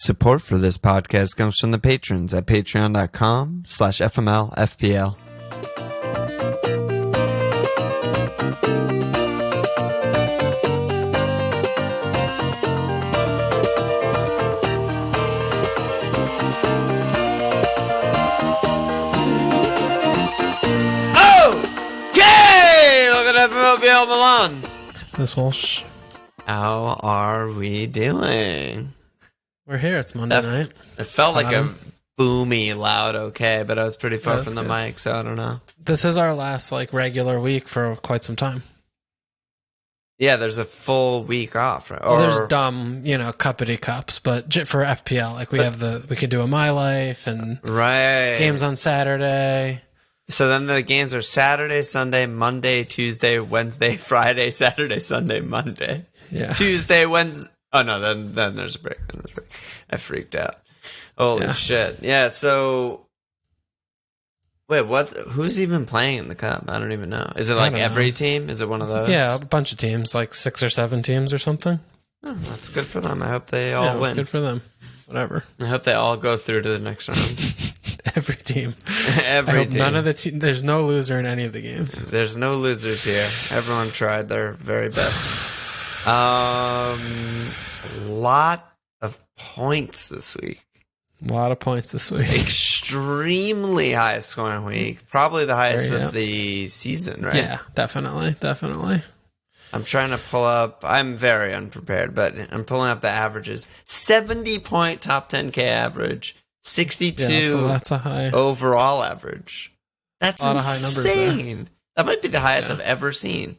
Support for this podcast comes from the patrons at patreon.com/FMLFPL. Okay! Look at FMLFPL Alon. This Walsh. How are we doing? We're here. It's Monday night. It felt like a boomy, loud okay, but I was pretty far from the mic, so I don't know. This is our last regular week for quite some time. Yeah, there's a full week off. Right? Well, there's dumb, cuppity cups, but for FPL, we could do a My Life and games on Saturday. So then the games are Saturday, Sunday, Monday, Tuesday, Wednesday, Friday, Saturday, Sunday, Monday. Yeah. Tuesday, Wednesday. Oh, no, then there's a break. I freaked out. Holy shit. Yeah, so... Wait, what? Who's even playing in the Cup? I don't even know. Is it every team? Is it one of those? Yeah, a bunch of teams, 6 or 7 teams or something. Oh, that's good for them. I hope they all win. Good for them. Whatever. I hope they all go through to the next round. Every team. Every team. None of the there's no loser in any of the games. There's no losers here. Everyone tried their very best. Lot of points this week. A lot of points this week. Extremely high scoring week. Probably the highest of the season, right? Yeah, definitely. I'm trying to pull up. I'm very unprepared, but I'm pulling up the averages. 70-point top 10K average. 62 that's a high overall average. That's a lot insane. Of high numbers there. That might be the highest I've ever seen.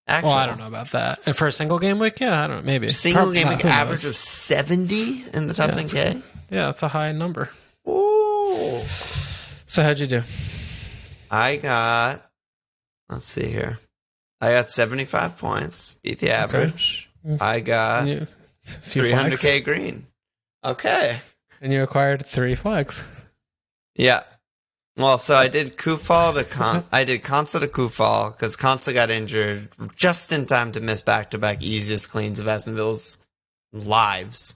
Actually. Well, I don't know about that. And for a single game week, I don't know, maybe. Single game week average of 70 in the top 10K? That's a high number. Ooh. So how'd you do? Let's see here. I got 75 points, beat the average. Okay. I got 300K green. Okay. And you acquired 3 flags. Yeah. Well, so I did Kufal to I did Konsa to Kufal because Konsa got injured just in time to miss back-to-back easiest cleans of Aston Villa's lives.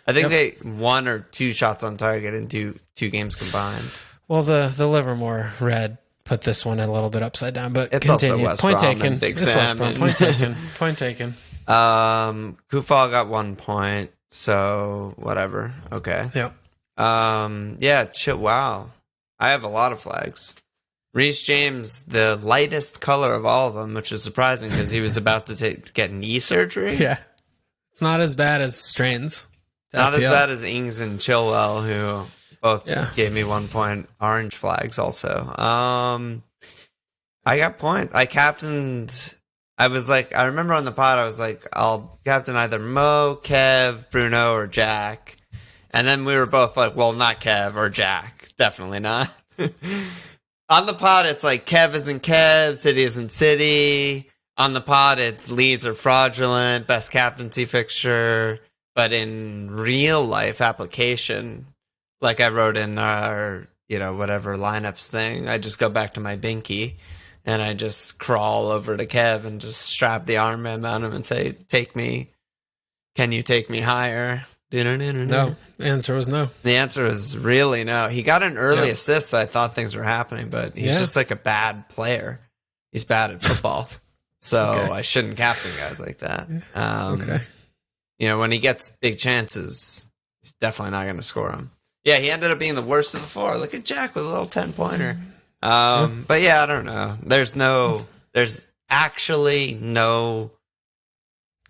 I think they 1 or 2 shots on target in two games combined. Well, the Livermore red put this one a little bit upside down, but it's continue. Also West Point Brom taken. and Big it's Sam. West Brom. Point taken. Point taken. Kufal got 1 point, so whatever. Okay. Yep. Wow. I have a lot of flags. Reece James, the lightest color of all of them, which is surprising because he was about to get knee surgery. Yeah. It's not as bad as Strains. Not as bad as Ings and Chilwell, who both gave me 1 point. Orange flags also. I got points. I captained... I remember on the pod, I was like, I'll captain either Mo, Kev, Bruno, or Jack. And then we were both like, well, not Kev or Jack. Definitely not. On the pod, it's like Kev isn't Kev, City isn't City. On the pod, it's Leeds are fraudulent, best captaincy fixture. But in real life application, like I wrote in our, whatever lineups thing, I just go back to my binky and I just crawl over to Kev and just strap the armband on him and say, take me. Can you take me higher? No. The answer was no. The answer is really no. He got an early assist, so I thought things were happening, but he's just like a bad player. He's bad at football. So I shouldn't captain guys like that. When he gets big chances, he's definitely not going to score them. Yeah, he ended up being the worst of the 4. Look at Jack with a little 10-pointer. But I don't know. There's actually no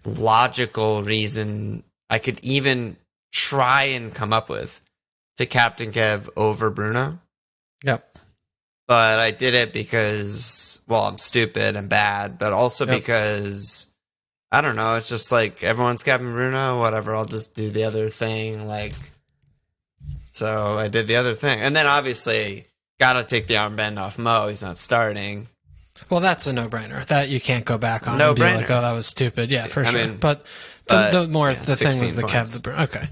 logical reason I could even try and come up with to captain Kev over Bruno. Yep. But I did it because, I'm stupid and bad, but also because, I don't know, it's just like everyone's captain Bruno, whatever, I'll just do the other thing. So I did the other thing. And then obviously, got to take the armband off Mo. He's not starting. Well, that's a no-brainer. That you can't go back on no and be brainer. like, oh, that was stupid. Yeah, for sure. But the thing was the Kev. Okay.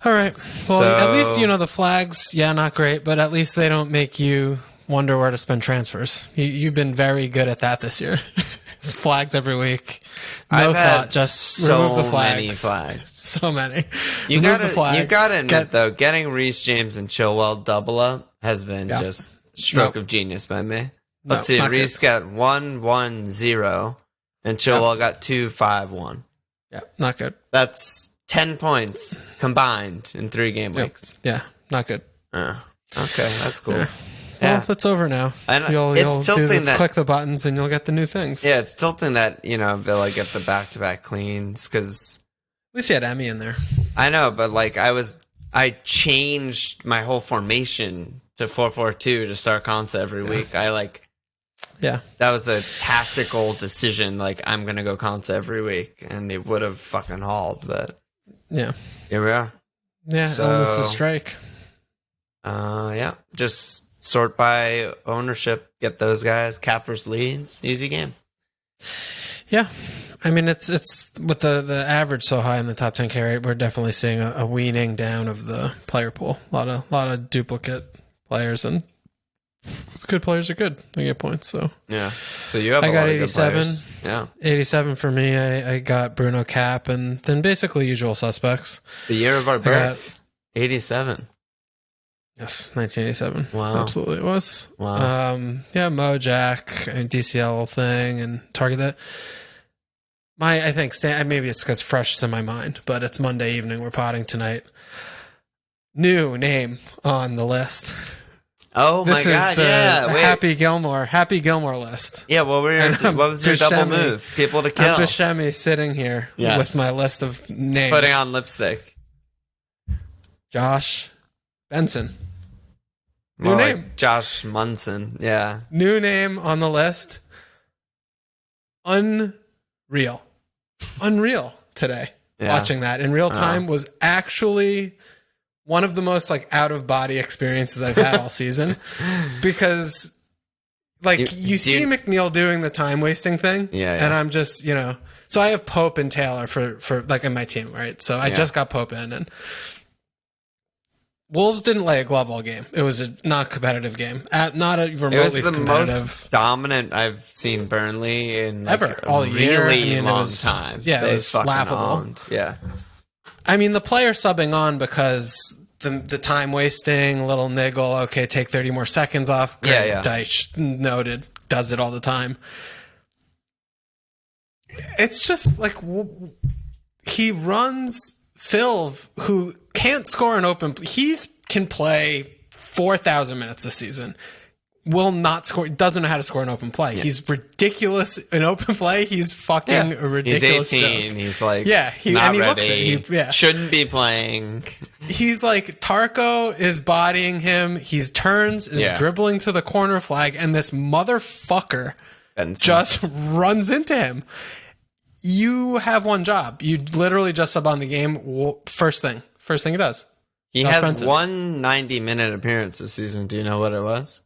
All right. Well, at least, the flags, not great, but at least they don't make you wonder where to spend transfers. You've been very good at that this year. Flags every week. No thought, just remove the flags. Many flags. So many. You gotta admit though, getting Reece James and Chilwell double up has been just stroke of genius by me. Let's see. Reece got 1-1-0, and Chilwell got 2-5-1. Yeah, not good. That's 10 points combined in 3 game weeks. Yeah, not good. Okay, that's cool. Yeah. Well, it's over now. You'll click the buttons and you'll get the new things. Yeah, it's tilting that, Villa get the back-to-back cleans, because... At least you had Emmy in there. I know, but I changed my whole formation to 4-4-2 to start Konsa every week. That was a tactical decision. I'm going to go Konsa every week, and it would have fucking hauled, but... Yeah. Here we are. Yeah, illness is strike. Just sort by ownership, get those guys, cap versus leads, easy game. Yeah. I mean, it's with the average so high in the top 10K rate, we're definitely seeing a weaning down of the player pool. A lot of duplicate players, and good players are good. They get points. So yeah. So you have I a got lot 87. Of good players. Yeah. 87 for me. I got Bruno Cap, and then basically usual suspects. The year of our birth, 87. Yes, 1987. Wow. Absolutely it was. Wow. Mo, Jack, and DCL thing, and target that. I think maybe it's because fresh is in my mind, but it's Monday evening. We're potting tonight. New name on the list. Oh my God! Wait. Happy Gilmore list. Yeah. What was your double move? People to kill. Buscemi sitting here with my list of names. Putting on lipstick. Josh Benson. New name. Josh Munson. Yeah. New name on the list. Unreal today. Yeah. Watching that in real time was actually one of the most out of body experiences I've had all season, because you see McNeil doing the time wasting thing, and I'm just so I have Pope and Taylor for in my team, right? So I just got Pope in, and Wolves didn't lay a glove all game. It was a not competitive game. Not a remotely competitive. It was the most dominant I've seen Burnley in ever all year. Really long time. Yeah, it was laughable. Owned. Yeah. I mean, the player subbing on because the time wasting, little niggle. Okay, take 30 more seconds off. Great. Yeah. Deitch noted, does it all the time. It's just he runs. Phil, who can't score an open... He can play 4,000 minutes this season. Will not score... Doesn't know how to score an open play. Yeah. He's ridiculous in open play. He's fucking a ridiculous He's 18. Joke. He's not ready. Looks it. Shouldn't be playing. He's Tarko is bodying him. He turns, is dribbling to the corner flag, and this motherfucker just runs into him. You have one job. You literally just sub on the game. First thing he does. He has one 90-minute appearance this season. Do you know what it was?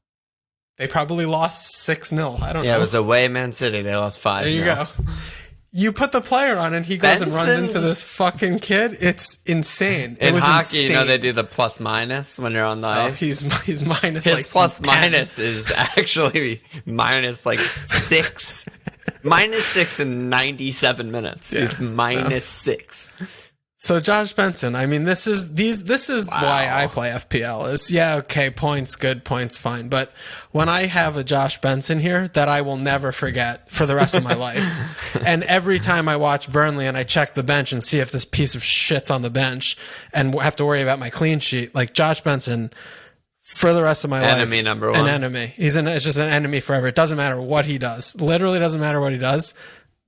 They probably lost 6-0. I don't know. Yeah, it was away Man City. They lost 5-0. There you go. You put the player on and he goes and runs into this fucking kid. It's insane. In hockey, they do the plus minus when you're on the ice. He's minus His plus 10. Minus is actually minus 6. Minus 6 in 97 minutes. Yeah. He's minus 6. So Josh Benson, I mean, this is why I play FPL. Is points good, points fine. But when I have a Josh Benson here that I will never forget for the rest of my life, and every time I watch Burnley and I check the bench and see if this piece of shit's on the bench and have to worry about my clean sheet, Josh Benson for the rest of my life. Enemy number one. An enemy. It's just an enemy forever. It doesn't matter what he does. Literally doesn't matter what he does.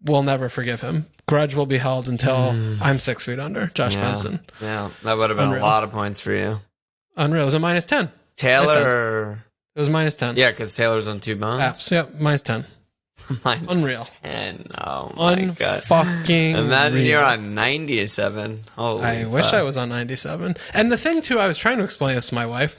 We'll never forgive him. Grudge will be held until I'm 6 feet under. Josh Benson. Yeah, that would have been a lot of points for you. Unreal. It was a minus 10. Taylor. It was minus 10. Yeah, because Taylor's on 2 bones. Yep, minus 10. Minus Unreal. 10. Oh my God. Unfucking Imagine real. You're on 97. Holy I wish I was on 97. And the thing, too, I was trying to explain this to my wife.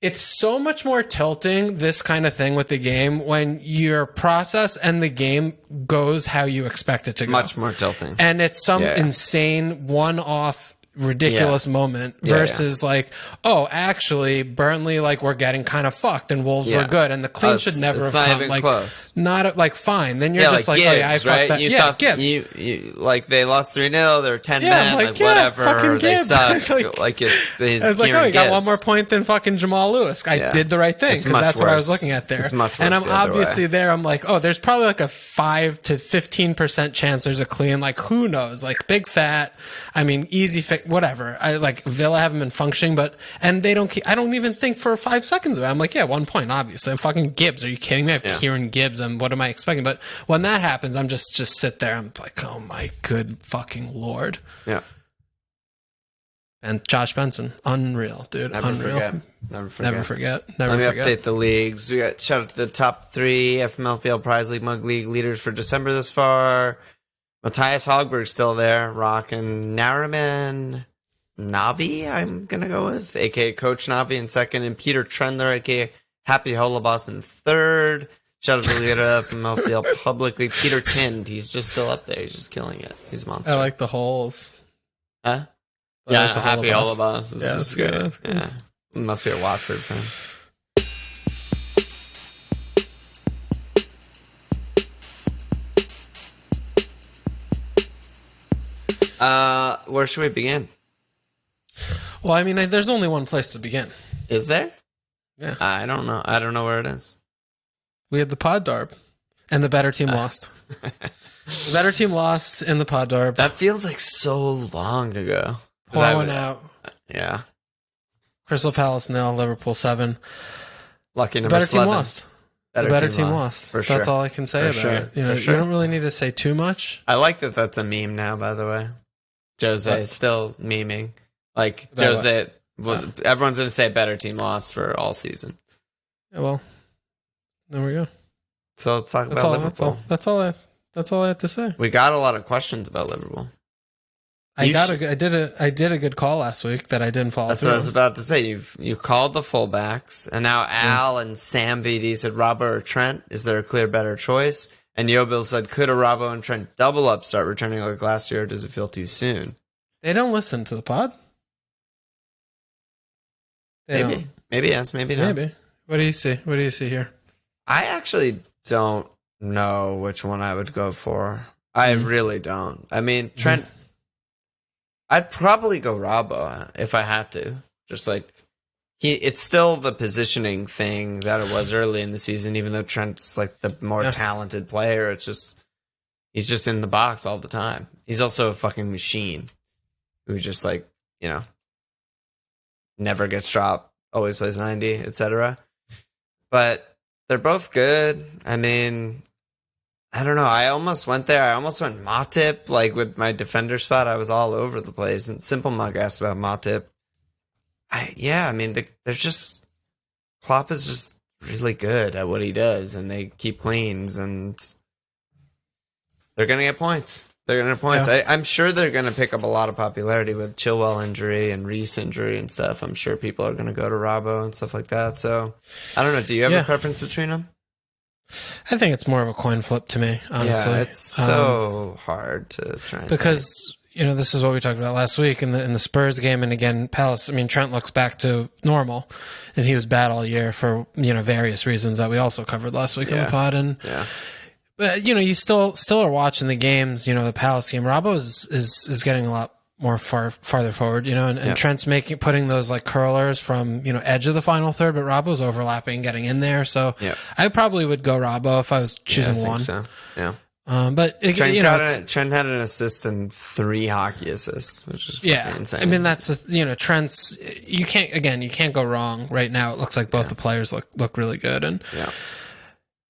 It's so much more tilting, this kind of thing with the game, when your process and the game goes how you expect it to go. Much more tilting. And it's some insane one-off ridiculous moment versus like, oh, actually Burnley, like we're getting kind of fucked and Wolves were good and the clean should never have come. Like close. Not like fine. Then you're just like Gibbs, oh yeah, I fucked that. You Gibbs. You like they lost 3-0. They're 10 men. Like whatever. They suck. Like it's. I was like, oh, you got one more point than fucking Jamal Lewis. I did the right thing because that's what I was looking at there. It's much worse and I'm obviously there. I'm like, oh, there's probably like a 5 to 15% chance there's a clean. Like who knows? Like big fat. I mean, easy fix. Whatever. I like Villa haven't been functioning, and they don't. I don't even think for 5 seconds of it. I'm like, yeah, 1 point, obviously. I'm fucking Gibbs. Are you kidding me? I have Kieran Gibbs, and what am I expecting? But when that happens, I'm just sit there. I'm like, oh my good fucking lord. Yeah. And Josh Benson, unreal, dude. Never unreal. Forget. Let me update the leagues. We got shout out to the top 3 FMLFL Prize League Mug League leaders for December thus far. Matthias Hogberg's still there, rocking Nariman Navi, I'm going to go with, a.k.a. Coach Navi in second, and Peter Trendler, a.k.a. Happy Holobos in third. Shout out to the leader from LFL publicly, Peter Tind. He's just still up there. He's just killing it. He's a monster. I like the holes. Huh? Yeah, like Happy Holobos. Yeah, that's good. That's good. Yeah. Must be a Watford fan. Where should we begin? Well, I mean, there's only one place to begin. Is there? Yeah. I don't know. I don't know where it is. We had the pod darb, and the better team lost. The better team lost in the pod darb. That feels like so long ago. Pour one out. Yeah. Crystal Palace 0, Liverpool 7. Lucky number 11. Better team lost. The better team lost. For sure. That's all I can say about it. You know, you don't really need to say too much. I like that that's a meme now, by the way. Jose is still memeing. Like, Jose, everyone's going to say better team lost for all season. Yeah, well, there we go. So let's talk about Liverpool. That's all I have to say. We got a lot of questions about Liverpool. I did a good call last week that I didn't follow through. That's what I was about to say. You called the fullbacks, and now Al and Sam VD said Robbo or Trent. Is there a clear better choice? And Yobil said, could a Robbo and Trent double up start returning like last year, or does it feel too soon? They don't listen to the pod. Maybe yes, maybe not. Maybe. What do you see? What do you see here? I actually don't know which one I would go for. I really don't. I mean, Trent, I'd probably go Robbo if I had to. Just like, it's still the positioning thing that it was early in the season, even though Trent's like the more talented player. It's just, he's just in the box all the time. He's also a fucking machine who just like, you know, never gets dropped, always plays 90, etc. But they're both good. I mean, I don't know. I almost went there. I almost went Matip, like with my defender spot. I was all over the place. And Simple Mug asked about Matip. I mean, they're just, Klopp is just really good at what he does, and they keep cleans, and they're going to get points. They're going to get points. Yeah. I'm sure they're going to pick up a lot of popularity with Chilwell injury and Reece injury and stuff. I'm sure people are going to go to Robbo and stuff like that. So, I don't know. Do you have a preference between them? I think it's more of a coin flip to me, honestly. Yeah, it's so hard to try and because, you know, this is what we talked about last week in the Spurs game, and again, Palace. I mean, Trent looks back to normal, and he was bad all year for, you know, various reasons that we also covered last week on the pod. And but, you know, you still are watching the games. You know, the Palace game. Robbo is getting a lot more farther forward, you know, and Trent's putting those like curlers from, you know, edge of the final third, but Robbo's overlapping, getting in there. So I probably would go Robbo if I was choosing one. So. Yeah. But Trent had an assist and 3 hockey assists, which is insane. I mean, that's Trent's. You can't go wrong right now. It looks like both the players look really good, and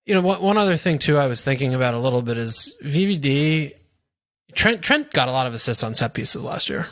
you know, one other thing too I was thinking about a little bit is VVD. Trent got a lot of assists on set pieces last year.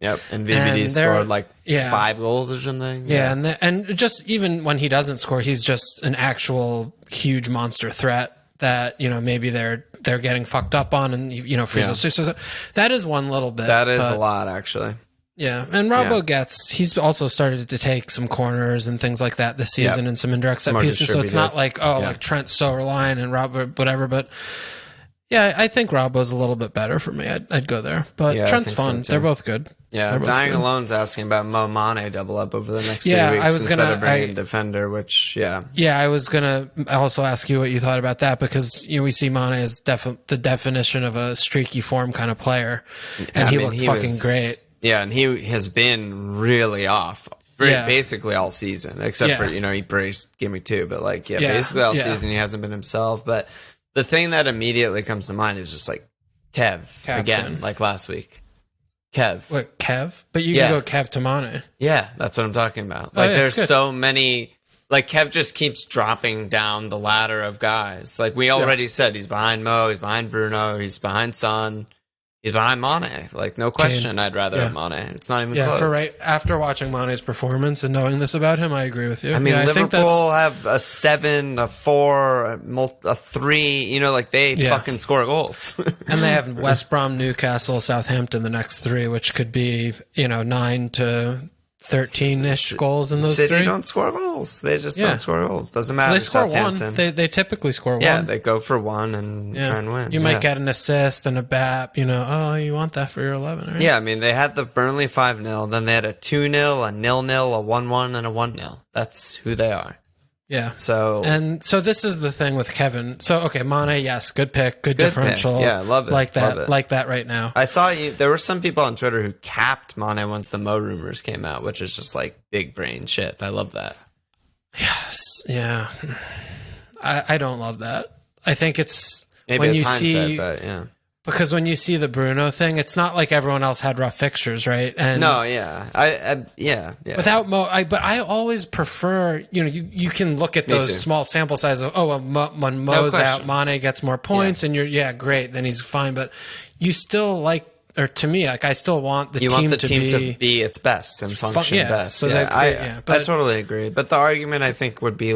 Yep, and VVD scored like 5 goals or something. Yeah, and just even when he doesn't score, he's just an actual huge monster threat that, you know, maybe they're getting fucked up on, and, you know, so that is one little bit. That is a lot, actually. Yeah, and Robbo he's also started to take some corners and things like that this season and some indirect set pieces. So it's not like like Trent's so reliant and Robbo whatever, but. Yeah, I think Robbo's a little bit better for me. I'd go there. But Trent's fun. So they're both good. Yeah, Dying Alone's asking about Mo Mane double up over the next 2 weeks instead of bringing defender, which, Yeah, I was going to also ask you what you thought about that because, we see Mane as the definition of a streaky form kind of player, and he looked fucking great. Yeah, and he has been really off basically all season, except for, he braced Gimme 2, but basically all season he hasn't been himself. But the thing that immediately comes to mind is just Kev Captain. Again, like last week. Kev. What, Kev? But you can go Kev to Mane. Yeah, that's what I'm talking about. There's so many... Kev just keeps dropping down the ladder of guys. We already said, he's behind Mo, he's behind Bruno, he's behind Son, he's behind Mane. No question, Kane. I'd rather have Mane. It's not even close. After watching Mane's performance and knowing this about him, I agree with you. I mean, Liverpool have a 7, a 4, a 3. They fucking score goals. And they have West Brom, Newcastle, Southampton, the next 3, which could be 9 to 13-ish goals in those City 3. Don't score goals. They just don't score goals. Doesn't matter. They score 1. They typically score 1. Yeah, they go for 1 and try and win. You might get an assist and a BAP. You want that for your 11, right? Yeah, I mean, they had the Burnley 5-0. Then they had a 2-0, a 0-0, a 1-1, and a 1-0. That's who they are. Yeah. So this is the thing with Kevin. So, okay, Mane, yes, good pick, good differential. Pick. Yeah, love it. Like that right now. I saw there were some people on Twitter who capped Mane once the Mo rumors came out, which is just big brain shit. I love that. Yes. Yeah. I don't love that. I think it's maybe when it's you hindsight, see, but yeah. Because when you see the Bruno thing, it's not like everyone else had rough fixtures, right? And no, yeah, yeah. Without Mo, but I always prefer, you can look at those small sample sizes of, when Mo's out, Mane gets more points, and you're great, then he's fine. But you still or to me, I still want the team to be its best and function best. So I totally agree. But the argument I think would be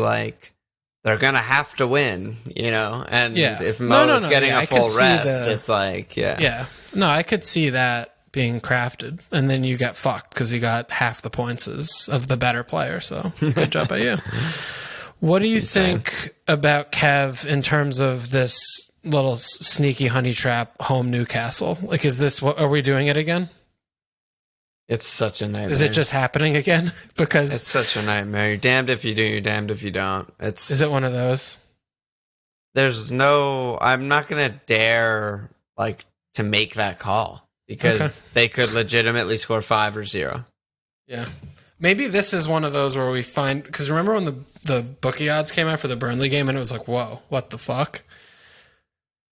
they're gonna have to win, and if Mo is getting a full rest, it's No, I could see that being crafted, and then you get fucked because you got half the points of the better player. So good job by you. What do you think about Kev in terms of this little sneaky honey trap home Newcastle? Is this what are we doing it again? It's such a nightmare. Is it just happening again? Because it's such a nightmare. You're damned if you do, you're damned if you don't. Is it one of those? I'm not going to dare to make that call because they could legitimately score 5 or 0. Yeah. Maybe this is one of those where we find, because remember when the bookie odds came out for the Burnley game and it was whoa, what the fuck?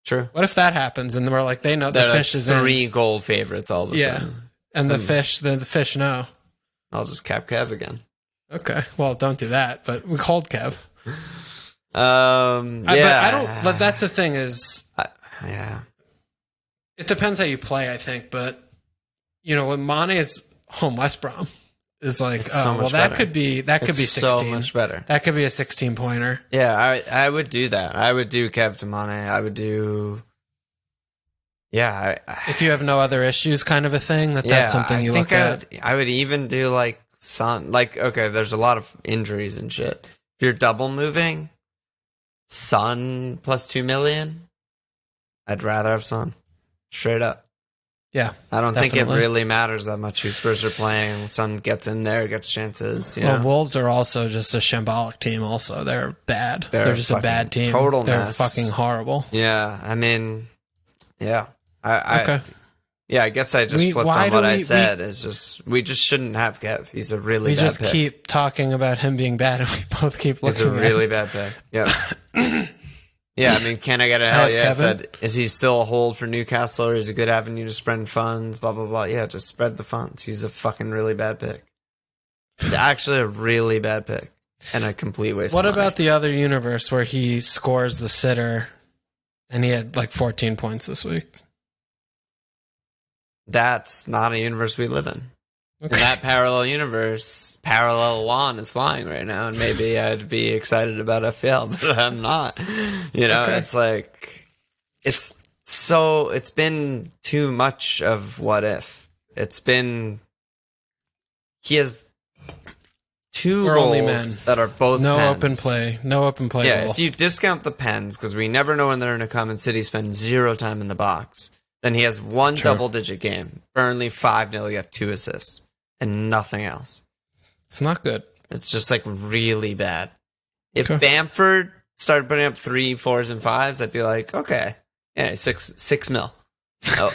True. What if that happens and we're they know the fish is 3 goal favorites all of a sudden. And the fish know. I'll just cap Kev again. Okay. Well, don't do that, but we hold Kev. But I don't. But that's the thing is, yeah. It depends how you play, I think. But when Mane is home West Brom is that could be 16. So much better. That could be a 16-pointer. Yeah, I would do that. I would do Kev to Mane. I would do. Yeah, if you have no other issues, kind of a thing. That's something you look at. I would even do Son. Okay, there's a lot of injuries and shit. If you're double moving, Son plus 2 million. I'd rather have Son, straight up. Yeah, I don't think it really matters that much who Spurs are playing. Son gets in there, gets chances. Well, Wolves are also just a shambolic team. Also, they're bad. They're just a bad team. Total They're mess. Fucking horrible. Yeah, I mean, yeah. I guess I just flipped on what I said. It's just we just shouldn't have Kev. He's a really bad pick. We just keep talking about him being bad, and we both keep looking. He's a really bad pick. Yeah. Yeah, I mean, can I get a hell yeah? I said, is he still a hold for Newcastle, or is he a good avenue to spread funds? Blah blah blah. Yeah, just spread the funds. He's a fucking really bad pick. He's actually a really bad pick and a complete waste. What about the other universe where he scores the sitter, and he had 14 points this week? That's not a universe we live in. Okay. In that parallel universe, parallel Alon is flying right now, and maybe I'd be excited about FPL, but I'm not. Okay. It's been too much of what if. He has 2 goals that are both no pens. No open play. Yeah, goal. If you discount the pens, because we never know when they're going to come, and City spend 0 time in the box. Then he has one double-digit game. Burnley 5-0, he got 2 assists. And nothing else. It's not good. It's just like really bad. If Bamford started putting up 3, 4s, and 5s, I'd be like, okay. Yeah, 6 mil.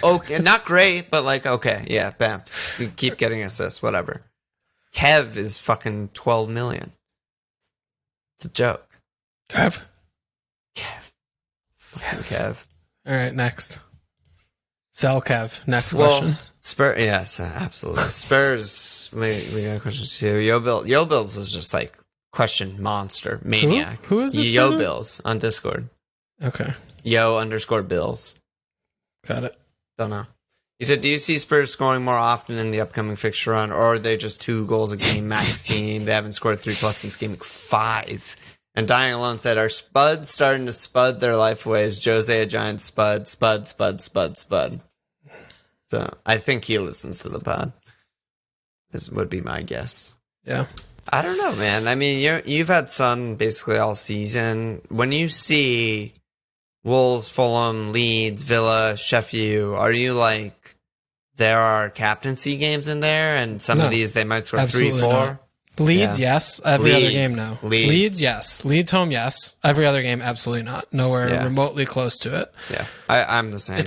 Okay, not great, but like, okay. Yeah, bam. You keep getting assists, whatever. Kev is fucking 12 million. It's a joke. Kev. Kev. All right, next. Sell Kev. Next question. Spurs, yes, absolutely. Spurs, we got questions too. Yo Bills is just like question monster, maniac. Who is this? Yo Bills on Discord. Okay. Yo_Bills. Got it. Don't know. He said, do you see Spurs scoring more often in the upcoming fixture run, or are they just 2 goals a game max team? They haven't scored 3+ since game 5. And Dying Alone said, are Spuds starting to spud their life away? Is Jose a giant spud? Spud. So I think he listens to the pod. This would be my guess. Yeah. I don't know, man. I mean, you've had Son basically all season. When you see Wolves, Fulham, Leeds, Villa, Sheffield, are you like, there are captaincy games in there, and some of these they might score 3, 4? Not. Leeds, yes. Other game, no. Leeds, yes. Leeds home, yes. Every other game, absolutely not. Nowhere remotely close to it. Yeah, I'm the same.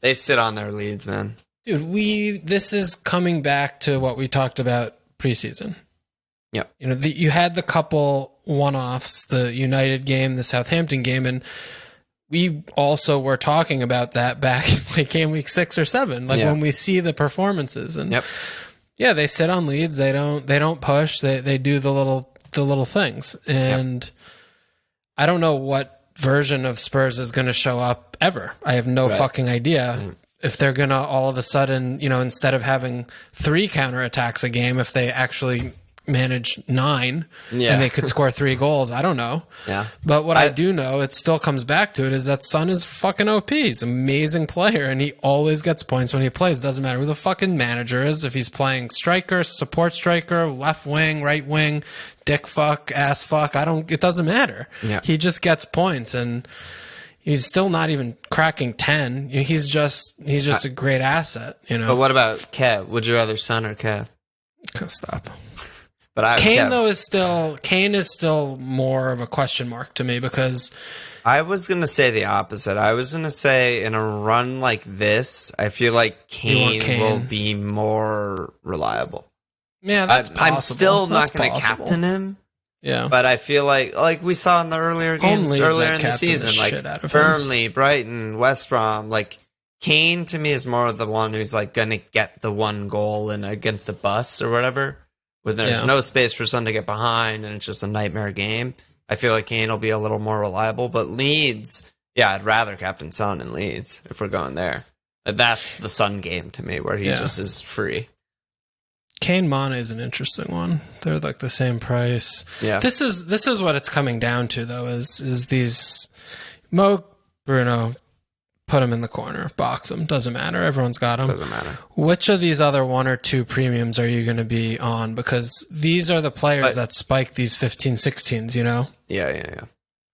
They sit on their leads, man. Dude, this is coming back to what we talked about preseason. Yep. You know, you had the couple one-offs, the United game, the Southampton game, and we also were talking about that back in like game week 6 or 7, like when we see the performances. And yeah, they sit on leads. They don't push. They do the little things. And I don't know what version of Spurs is going to show up ever. I have no fucking idea if they're going to all of a sudden, you know, instead of having 3 counterattacks a game, if they actually manage 9 and they could score 3 goals. I don't know. Yeah. But what I do know, it still comes back to it, is that Son is fucking OP. He's an amazing player, and he always gets points when he plays. Doesn't matter who the fucking manager is. If he's playing striker, support striker, left wing, right wing, dick fuck, ass fuck, it doesn't matter. Yeah. He just gets points, and he's still not even cracking 10. He's just a great asset, you know. But what about Kev? Would you rather Son or Kev? Stop. But Kane is still more of a question mark to me, because I was going to say the opposite. I was going to say in a run like this, I feel like Kane will be more reliable. Yeah, that's possible. I'm still not going to captain him. Yeah. But I feel like we saw in the earlier games earlier in the season, like Burnley, Brighton, West Brom, like Kane to me is more of the one who's like going to get the 1 goal in against a bus or whatever. When there's no space for Son to get behind and it's just a nightmare game, I feel like Kane will be a little more reliable. But Leeds, I'd rather captain Son in Leeds if we're going there. That's the Son game to me, where he just is free. Kane Mane is an interesting one. They're like the same price. Yeah. This is what it's coming down to, though, is these Bruno, put him in the corner, box him. Doesn't matter. Everyone's got him. Doesn't matter. Which of these other 1 or 2 premiums are you going to be on? Because these are the players that spike these 15, 16s, you know? Yeah.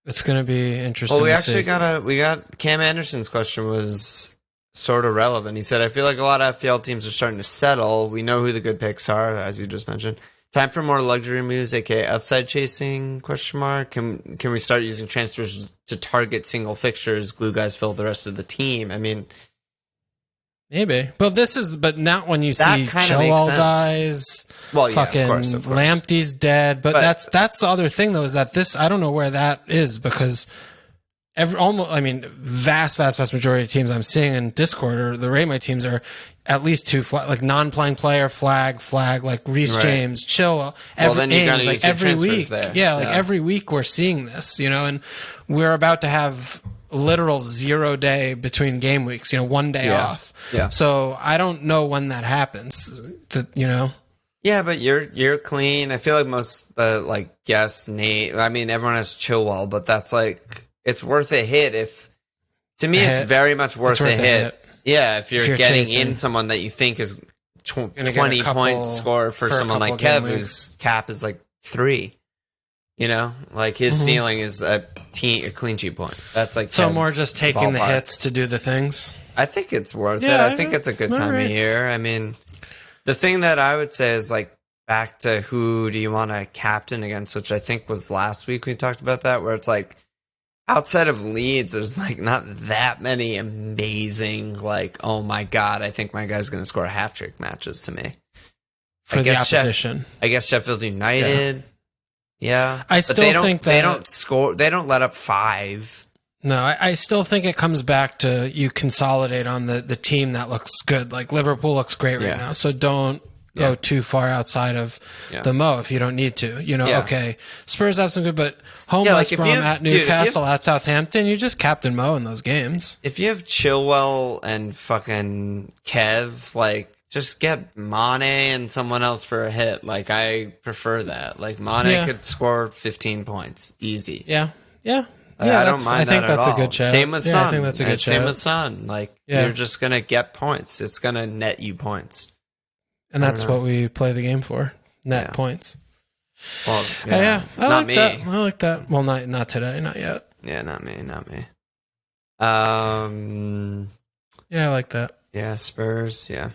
It's going to be interesting. Well, we got Cam Anderson's question was sort of relevant. He said, I feel like a lot of FPL teams are starting to settle. We know who the good picks are, as you just mentioned. Time for more luxury moves, aka upside chasing? ? Can we start using transfers to target single fixtures? Glue guys fill the rest of the team. I mean, maybe, but not when you see Chilwell dies. Well, yeah, fucking of course. Lamptey's dead, but that's the other thing though, is that I don't know where that is, because vast majority of teams I'm seeing in Discord or the Rate My teams are at least 2 like non-playing player flag, like Reece James, Chilwell. Then you gotta use every week. There. Every week we're seeing this, you know, and we're about to have literal 0 day between game weeks, you know, 1 day off. Yeah. So I don't know when that happens, you know. Yeah, but you're clean. I feel like most guests, Nate. I mean, everyone has Chilwell, but that's like, it's worth a hit. It's very much worth a hit. Yeah, if you're getting in someone that you think is 20 points score for someone like Kev, whose cap is like 3. You know, like his ceiling is a clean sheet point. That's like so Kev's more just taking the hits to do the things. I think it's worth it. I think it's a good time of year. I mean, the thing that I would say is like back to who do you want to captain against, which I think was last week we talked about that, where it's like outside of Leeds, there's like not that many amazing, like, oh my God, I think my guy's going to score a hat trick matches to me. For the opposition. I guess Sheffield United. Yeah. I still think that they don't score, they don't let up 5. No, I still think it comes back to you consolidate on the team that looks good. Like Liverpool looks great right now, so don't go too far outside of the Mo if you don't need to. You know, okay, Spurs have some good, but home West Brom at Newcastle, at Southampton, you just captain Mo in those games. If you have Chilwell and fucking Kev, like, just get Mane and someone else for a hit. Like, I prefer that. Like, Mane could score 15 points. Easy. Yeah. I don't mind that at all. I think that's a good shout. Same with Son. I think that's a good Same with Son. Like, you're just going to get points. It's going to net you points. And that's what we play the game for. Net points. Well, I not like me. that. I like that. Well, not today. Not yet. Yeah, not me. Yeah, I like that. Yeah, Spurs. Yeah.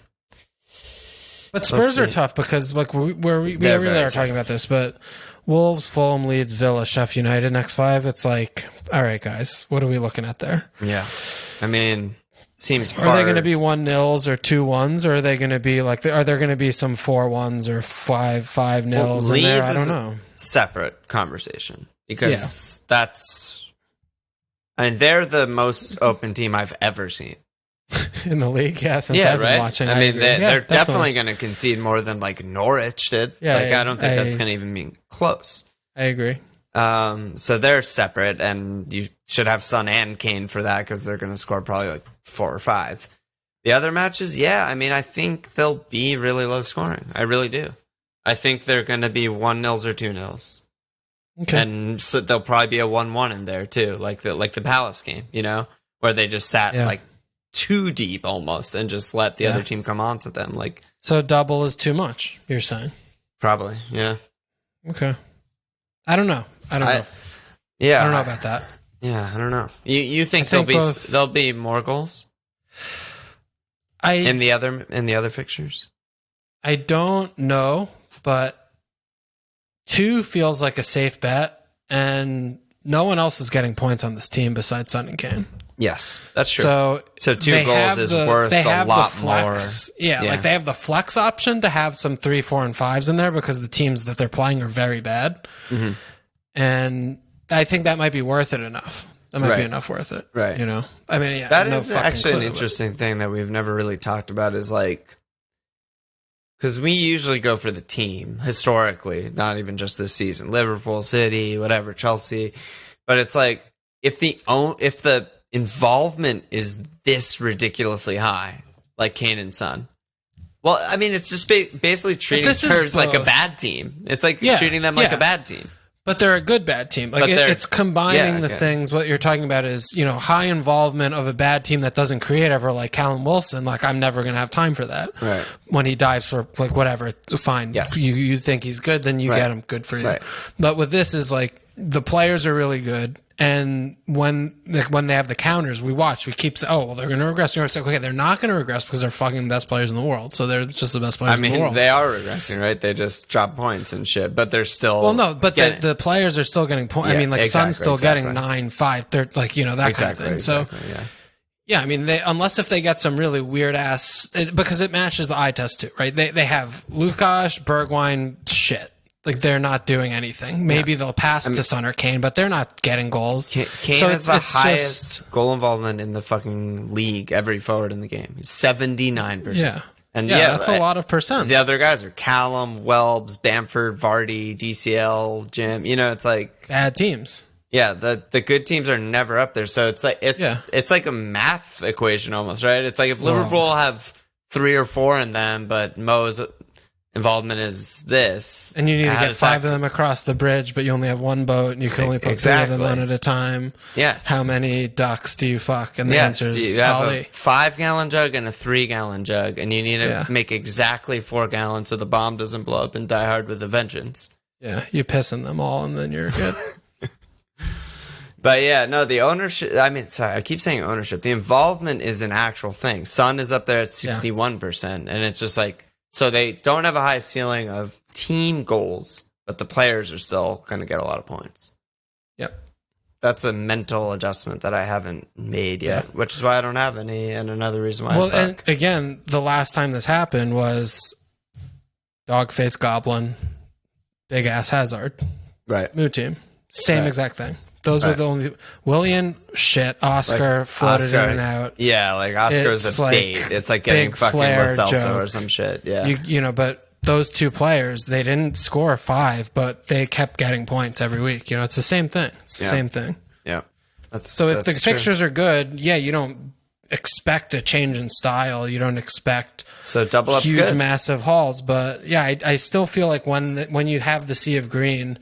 But Spurs are tough because, like, we really are talking about this, but Wolves, Fulham, Leeds, Villa, Sheffield United next 5. It's like, all right, guys, what are we looking at there? Yeah, I mean, seems are they going to be 1-0s or 2-1s, or are they going to be like? Are there going to be some 4-1s or 5-0s in there? I don't know. Separate conversation because that's, and they're the most open team I've ever seen. In the league, since I've been watching. I mean, they're definitely going to concede more than like Norwich did. Yeah, like I don't think that's going to even be close. I agree. So they're separate, and you should have Son and Kane for that because they're going to score probably like 4 or 5. The other matches, I mean, I think they'll be really low scoring. I really do. I think they're going to be 1-0s or 2-0s. Okay, and so there'll probably be a 1-1 in there too, like the Palace game, you know, where they just sat like too deep almost and just let the other team come onto them. Like, so double is too much, you're saying? Probably, yeah. Okay. I don't know. Yeah, I don't know about that. Yeah, I don't know. You think there'll be more goals? In the other fixtures? I don't know, but 2 feels like a safe bet, and no one else is getting points on this team besides Son and Kane. Yes, that's true. So 2 goals is worth a lot more. Yeah, like they have the flex option to have some 3, 4, and 5s in there because the teams that they're playing are very bad. Mm-hmm. And I think that might be worth it enough. That might be enough worth it. Right. You know? I mean, that is actually an interesting thing that we've never really talked about is like, because we usually go for the team historically, not even just this season. Liverpool, City, whatever, Chelsea. But it's like, if the involvement is this ridiculously high, like Kane and Son. Well, I mean, it's just basically treating Spurs like a bad team. It's like treating them like a bad team. But they're a good bad team. Like it's combining the things. What you're talking about is, you know, high involvement of a bad team that doesn't create ever, like Callum Wilson. Like, I'm never going to have time for that. Right. When he dives for like whatever, fine. Yes. You think he's good, then you get him. Good for you. Right. But with this is like the players are really good. And when they have the counters, we keep saying, oh, well, they're going to regress. It's like, okay, they're not going to regress because they're fucking best players in the world. So they're just the best players in the world. I mean, they are regressing, right? They just drop points and shit, but they're still. Well, no, but the players are still getting points. I mean, like, Son's still getting 9, 5, 3, like, you know, that kind of thing. So, I mean, unless if they get some really weird ass, because it matches the eye test too, right? They have Lukasz, Bergwijn, shit. Like, they're not doing anything. Maybe they'll pass to Son or Kane, but they're not getting goals. Kane is the highest goal involvement in the fucking league, every forward in the game. He's 79%. Yeah. And that's a lot of percent. The other guys are Callum, Welbs, Bamford, Vardy, DCL, Jim. You know, it's like bad teams. Yeah, the good teams are never up there. So it's like it's like a math equation almost, right? It's like if Liverpool have 3 or 4 in them, but Mo's involvement is this, and you need to get 5 of them across the bridge, but you only have 1 boat, and you can only put 3 of them on at a time. Yes. How many ducks do you fuck? And the answer is you have a 5-gallon jug and a 3-gallon jug, and you need to make exactly 4 gallons so the bomb doesn't blow up and Die Hard with a vengeance. Yeah, you piss in them all, and then you're good. But yeah, no, the ownership, I mean, sorry, I keep saying ownership. The involvement is an actual thing. Son is up there at 61%. And it's just like, so they don't have a high ceiling of team goals, but the players are still going to get a lot of points. Yep. That's a mental adjustment that I haven't made yet, which is why I don't have any, and another reason why I suck. And again, the last time this happened was Dogface Goblin, Big Ass Hazard. Right. New team. Same exact thing. Those were the only... Willian, shit. Oscar floated in and out. Yeah, like Oscar's a bait. It's like getting fucking Lo Celso or some shit. Yeah. You know, but those two players, they didn't score 5, but they kept getting points every week. You know, it's the same thing. It's the same thing. Yeah. So if the fixtures are good, you don't expect a change in style. You don't expect double up's huge, good. massive hauls. But yeah, I still feel like when you have the sea of green,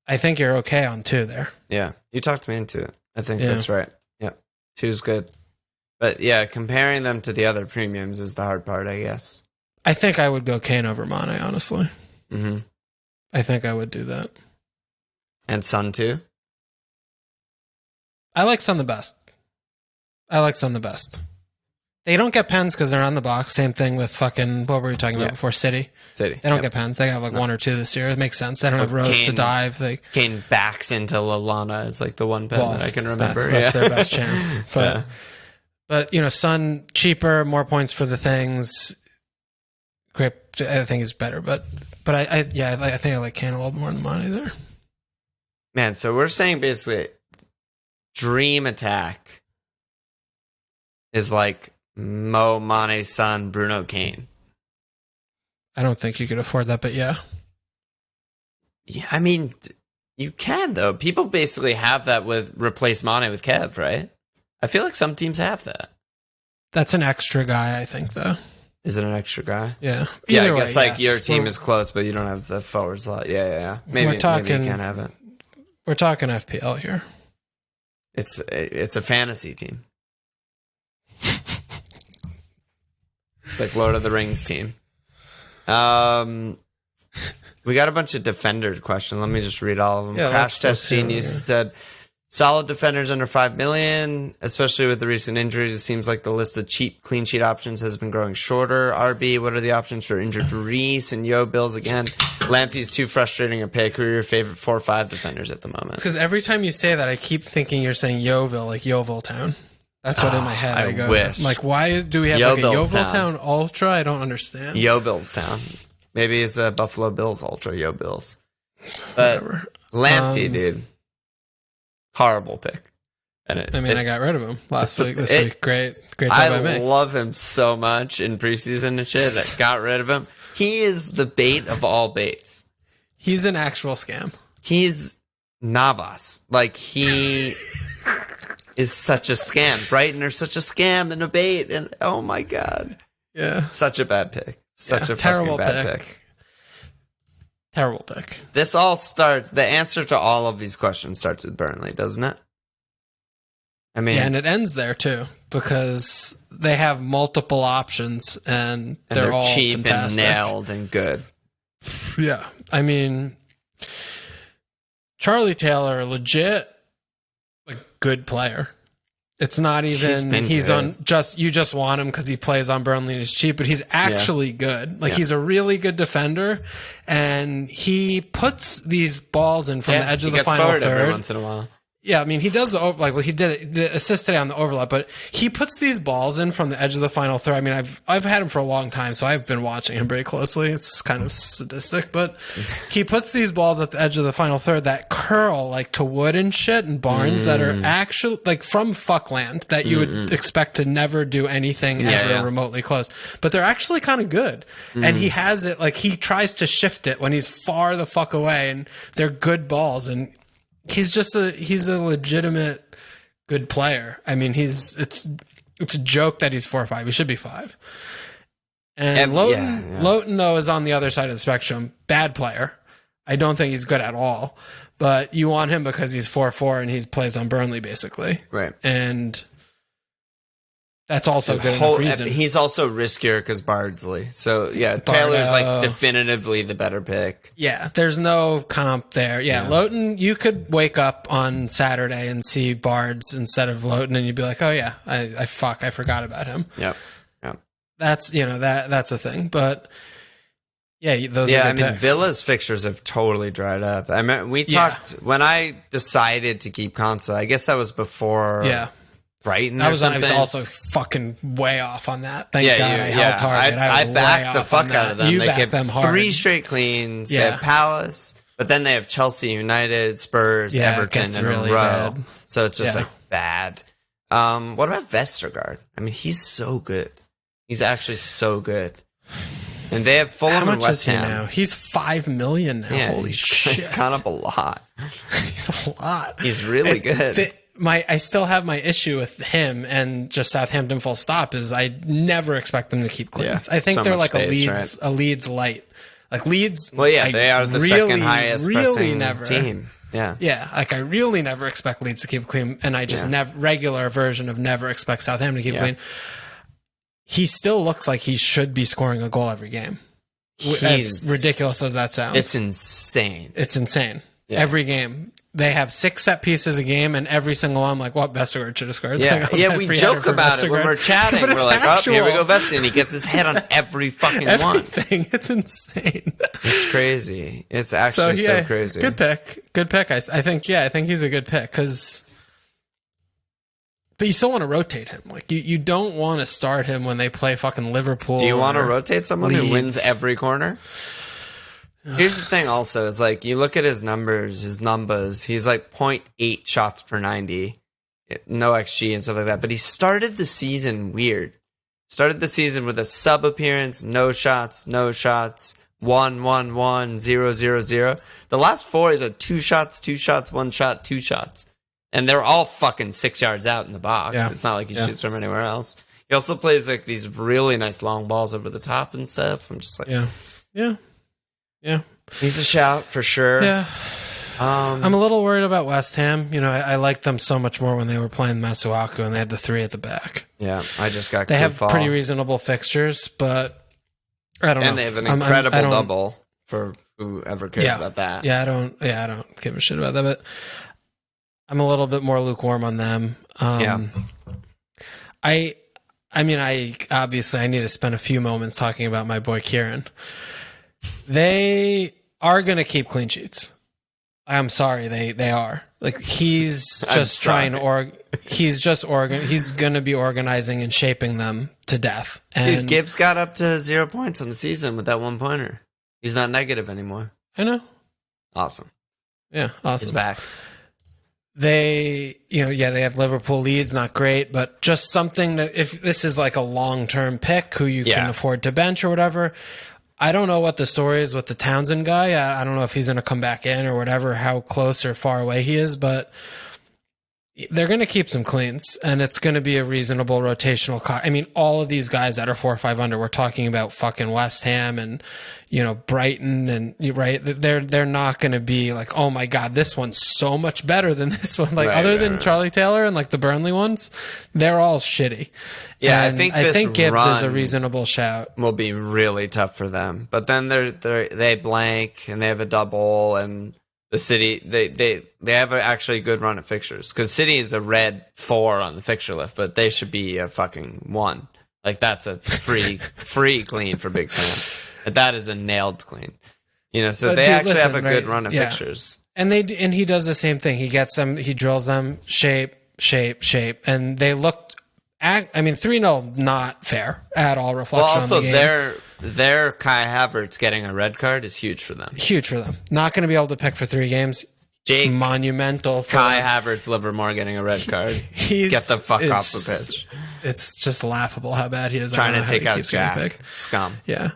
I think you're okay on 2 there. Yeah. You talked me into it. I think that's right. Yeah. 2's good. But yeah, comparing them to the other premiums is the hard part, I guess. I think I would go Kane over Mane, honestly. Mm-hmm. I think I would do that. And Son too? I like Son the best. They don't get pens because they're on the box. Same thing with fucking, what were we talking about before? City. They don't get pens. They have like 1 or 2 this year. It makes sense. They don't have rows to dive. Kane backs into Lallana is like the one pen that I can remember. That's their best chance. But you know, Son, cheaper, more points for the things. Great, I think is better. But I think I like Kane a little more than Mane there. Man, so we're saying basically dream attack is like Mo, Mane, Son, Bruno, Kane. I don't think you could afford that, but yeah. Yeah, I mean, you can, though. People basically have that with replace Mane with Kev, right? I feel like some teams have that. That's an extra guy, I think, though. Is it an extra guy? Yeah. Yeah, I guess like your team is close, but you don't have the forward slot. Yeah. Maybe you can't have it. We're talking FPL here. It's a fantasy team. Like Lord of the Rings team. We got a bunch of defender questions. Let me just read all of them. Yeah, Crash Test Genius said, solid defenders under 5 million, especially with the recent injuries. It seems like the list of cheap clean sheet options has been growing shorter. RB, what are the options for injured Reese and Yo Bills again? Lamptey's too frustrating a pick. Who are your favorite 4 or 5 defenders at the moment? Because every time you say that, I keep thinking you're saying Yeovil, like Yeovil Town. That's what in my head I go. Wish. Like, why do we have like a Yeovil Town Ultra? I don't understand. Yo Bills Town. Maybe it's a Buffalo Bills Ultra Yo Bills. But Lamptey, dude. Horrible pick. And I got rid of him last week. This week, great job by me. I love him so much in preseason and shit. I got rid of him. He is the bait of all baits. He's an actual scam. He's Navas. Like, he is such a scam. Brighton are such a scam and a bait. And oh my God. Yeah. Such a bad pick. Such a terrible fucking bad pick. Terrible pick. This all starts, the answer to all of these questions starts with Burnley, doesn't it? I mean, yeah, and it ends there too, because they have multiple options and they're all cheap fantastic. And nailed and good. Yeah. I mean, Charlie Taylor, legit, a good player. It's not even you just want him because he plays on Burnley and he's cheap, but he's actually good. Like he's a really good defender, and he puts these balls in from the edge of the final third every once in a while. Yeah, I mean, he does he did the assist today on the overlap, but he puts these balls in from the edge of the final third. I mean, I've had him for a long time, so I've been watching him very closely. It's kind of sadistic, but he puts these balls at the edge of the final third that curl like to Wood and shit and Barnes that are actually like from fuckland that you would expect to never do anything ever remotely close, but they're actually kind of good. And he has it like he tries to shift it when he's far the fuck away, and they're good balls. And he's a legitimate good player. I mean, it's a joke that he's 4 or 5. He should be 5. And Lowton though is on the other side of the spectrum. Bad player. I don't think he's good at all. But you want him because he's 4-4 and he plays on Burnley basically. Right. And That's also good enough reason. He's also riskier because Bardsley. So, yeah, Taylor's like definitively the better pick. Yeah, there's no comp there. Yeah, Loughton, you could wake up on Saturday and see Bards instead of Loughton, and you'd be like, oh, yeah, I forgot about him. Yep. That's, that's a thing. But, yeah, those are good picks. Villa's fixtures have totally dried up. I mean, we talked, when I decided to keep Konsa, I guess that was before... Yeah. Brighton I was also fucking way off on that. Thank God I held Target. I backed the fuck out of them. You they backed them hard. 3 straight cleans. They have Palace, but then they have Chelsea, United, Spurs, Everton in a row. Bad. So it's just like bad. What about Vestergaard? I mean, he's so good. He's actually so good. And they have Fulham and West Ham. Now? He's $5 million now. Yeah, Holy shit. He's kind of a lot. He's a lot. He's really good. I still have my issue with him and just Southampton full stop is I never expect them to keep cleans. I think they're like space, a Leeds light. Like Leeds. Well, yeah, they are the second highest pressing team. Yeah. Yeah. Like I really never expect Leeds to keep clean. And I just regular version of never expect Southampton to keep clean. He still looks like he should be scoring a goal every game. As ridiculous as that sounds. It's insane. Yeah. Every game. They have 6 set pieces a game, and every single one, I'm like, well, Vestergaard should have scored. Yeah, we joke about it when we're chatting. We're like, here we go, Vestergaard. And he gets his head on every fucking everything. one. It's insane. It's crazy. It's actually so crazy. Good pick. I think he's a good pick because... But you still want to rotate him. Like you don't want to start him when they play fucking Liverpool. Do you want to rotate someone who wins every corner? Here's the thing also, is like you look at his numbers, he's like 0.8 shots per 90. No XG and stuff like that. But he started the season weird. Started the season with a sub appearance, no shots, 1-1-1, 0-0-0. The last 4 is a 2 shots, 2 shots, 1 shot, 2 shots. And they're all fucking 6 yards out in the box. Yeah. It's not like he shoots from anywhere else. He also plays like these really nice long balls over the top and stuff. I'm just like, yeah. He's a shout for sure. Yeah. I'm a little worried about West Ham. I liked them so much more when they were playing Masuaku and they had the 3 at the back. Yeah, I just got. They have pretty reasonable fixtures, but I don't know. And they have an incredible double for whoever cares about that. Yeah, I don't give a shit about that. But I'm a little bit more lukewarm on them. I obviously I need to spend a few moments talking about my boy Kieran. They are going to keep clean sheets. I'm sorry, they are. Like he's just trying to he's going to be organizing and shaping them to death. And dude, Gibbs got up to 0 points on the season with that 1-pointer. He's not negative anymore. I know. Awesome. Yeah, awesome. He's back. They, they have Liverpool Leeds, not great, but just something that if this is like a long-term pick who you can afford to bench or whatever. I don't know what the story is with the Townsend guy. I don't know if he's going to come back in or whatever, how close or far away he is, but they're going to keep some cleans and it's going to be a reasonable rotational I mean, all of these guys that are 4 or 5 under, we're talking about fucking West Ham and, Brighton and right. They're not going to be like, oh my God, this one's so much better than this one. Like than Charlie Taylor and like the Burnley ones, they're all shitty. Yeah. And I think Gibbs is a reasonable shout. Will be really tough for them, but then they blank and they have a double and the City, they have actually a good run of fixtures because City is a red 4 on the fixture list, but they should be a fucking 1. Like that's a free clean for Big Sam. That is a nailed clean. So but they actually have a good run of fixtures. And he does the same thing. He gets them, he drills them, shape, and they looked. 3-0 not fair at all. Reflection. Well, also on the game. their Kai Havertz getting a red card is huge for them. Huge for them. Not going to be able to pick for 3 games. Jake, monumental. For Kai Havertz, Livermore getting a red card. Get the fuck off the pitch. It's just laughable how bad he is. Trying to take out Jack. Scum. Yeah.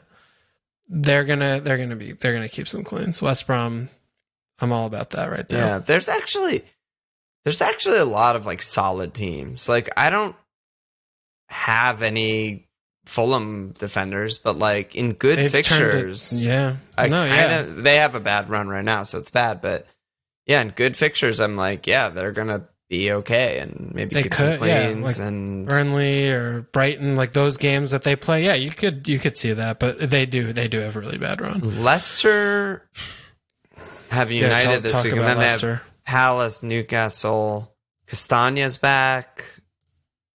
They're gonna keep some cleans. West Brom, I'm all about that right there. Yeah, there's actually a lot of like solid teams. Like I don't have any Fulham defenders, but like in good fixtures, they have a bad run right now, so it's bad. But yeah, in good fixtures, I'm like, they're gonna be okay and maybe They keep some could, yeah, cleans like and Burnley or Brighton, like those games that they play. Yeah, you could see that, but they do have a really bad run. Leicester have United this week, and then Leicester. they have Palace, Newcastle. Castagna's back.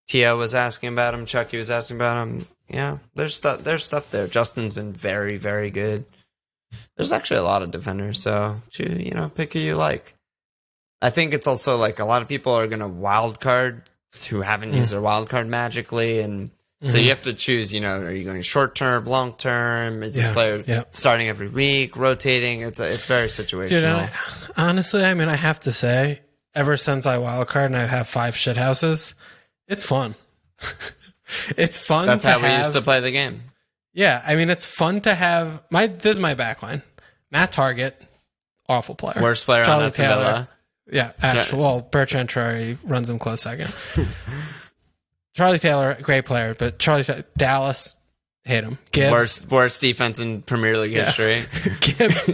Tio was asking about him. Chucky was asking about him. Yeah, there's stuff there. Justin's been very, very good. There's actually a lot of defenders, so pick who you like. I think it's also like a lot of people are going to wild card who haven't used their wild card magically, and so you have to choose. Are you going short term, long term? Is this player starting every week, rotating? It's very situational. Dude, honestly, I mean, I have to say, ever since I wild card and I have 5 shit houses, it's fun. It's fun. That's how we used to play the game. Yeah, I mean, it's fun to have this is my backline. Matt Target, awful player. Worst player on Aston Villa. Yeah, Bertrand Traore runs him close second. Charlie Taylor, great player, but Dallas, hate him. Gibbs, worst defense in Premier League history. Gibbs,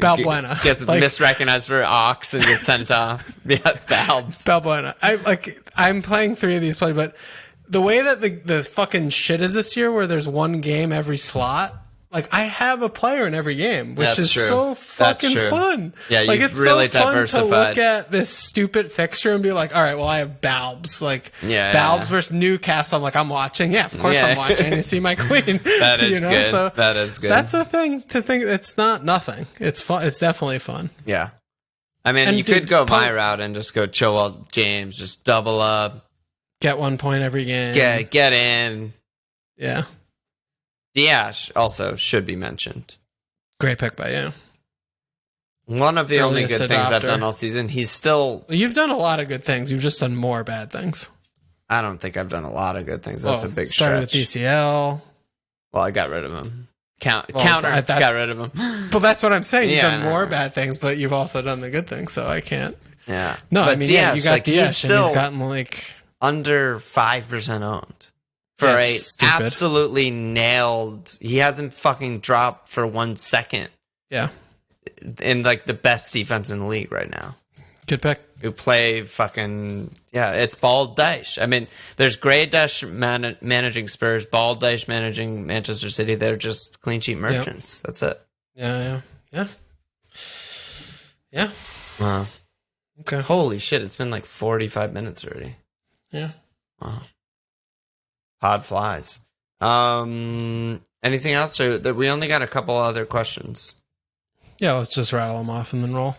Balbuena gets misrecognized for Ox and gets sent off. Yeah, Balbuena. I'm playing 3 of these players, but the way that the fucking shit is this year, where there's one game every slot. Like, I have a player in every game, which is so fucking fun. Yeah, like, it's really so fun diversified. to look at this stupid fixture and be like, all right, well, I have Balbs. Like, Balbs versus Newcastle. I'm like, I'm watching. Yeah, of course I'm watching to see my queen. That is good. So that is good. That's a thing to think. It's not nothing. It's fun. It's definitely fun. Yeah. I mean, you could go my route and just go Chilwell, James, just double up. Get 1 point every game. Get in. Yeah. Diash also should be mentioned. Great pick by you. One of the only good things I've done all season. He's still... You've done a lot of good things. You've just done more bad things. I don't think I've done a lot of good things. That's a big started stretch. Started with DCL. Well, I got rid of him. Counter got rid of him. But that's what I'm saying. You've done more bad things, but you've also done the good things, so I can't. Yeah. No, but I mean, Diash, you got Diash, and he's gotten like... under 5% owned. For absolutely nailed. He hasn't fucking dropped for 1 second. Yeah. In like the best defense in the league right now. Good pick. Who play fucking... Yeah, it's Bald Dyche. I mean, there's Grey Dyche managing Spurs, Bald Dyche managing Manchester City. They're just clean sheet merchants. That's it. Yeah. Wow. Okay. Holy shit, it's been like 45 minutes already. Yeah. Wow. Pod flies. Anything else? Or that we only got a couple other questions. Yeah, let's just rattle them off and then roll.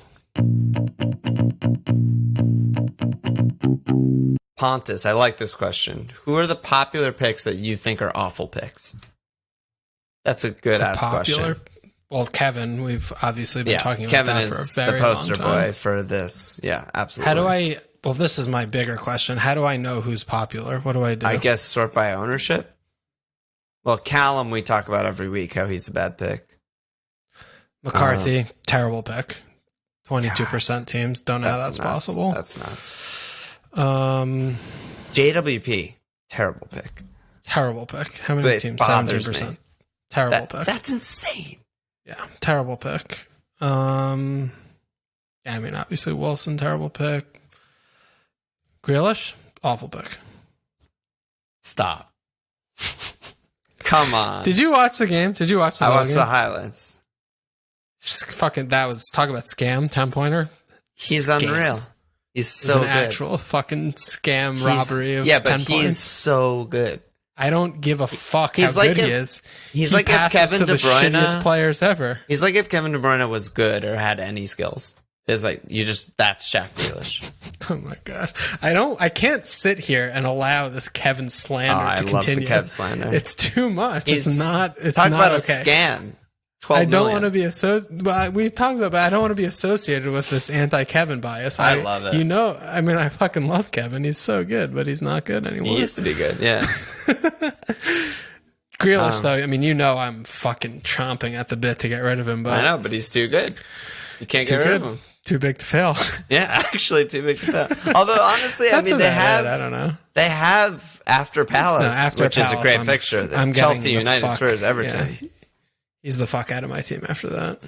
Pontus, I like this question. Who are the popular picks that you think are awful picks? That's a good ass question. Well, Kevin, we've obviously been talking about Kevin that for a very long time. Kevin is the poster boy for this. Yeah, absolutely. Well, this is my bigger question. How do I know who's popular? What do I do? I guess sort by ownership. Well, Callum, we talk about every week how he's a bad pick. McCarthy, terrible pick. 22% teams. Don't know how that's possible. That's nuts. JWP, terrible pick. Terrible pick. How many teams? 17%. Terrible pick. That's insane. Yeah, terrible pick. I mean, obviously Wilson, terrible pick. Grealish, awful pick. Stop. Come on. Did you watch the game? I watched the highlights. Fucking, talk about scam, 10-pointer. He's unreal. He's so good. Actual fucking scam robbery of 10 points. He's so good. I don't give a fuck how good he is. He's like if Kevin De Bruyne, the shittiest players ever. He's like if Kevin De Bruyne was good or had any skills. It's like that's Jack Grealish. Oh my god! I can't sit here and allow this Kevin slander to continue. I love the Kev slander. It's too much. It's not about okay. A scam. I don't want to be we talked about, but I don't want to be associated with this anti-Kevin bias. I love it. I mean, I fucking love Kevin. He's so good, but he's not good anymore. He used to be good, yeah. Grealish, though, I mean, I'm fucking chomping at the bit to get rid of him. But I know, but he's too good. You can't get rid of him. Too big to fail. Yeah, actually, too big to fail. Although, honestly, I mean, they have. I don't know. They have after Palace, which is a great fixture. Chelsea, United, Spurs, Everton. Yeah, he's the fuck out of my team after that.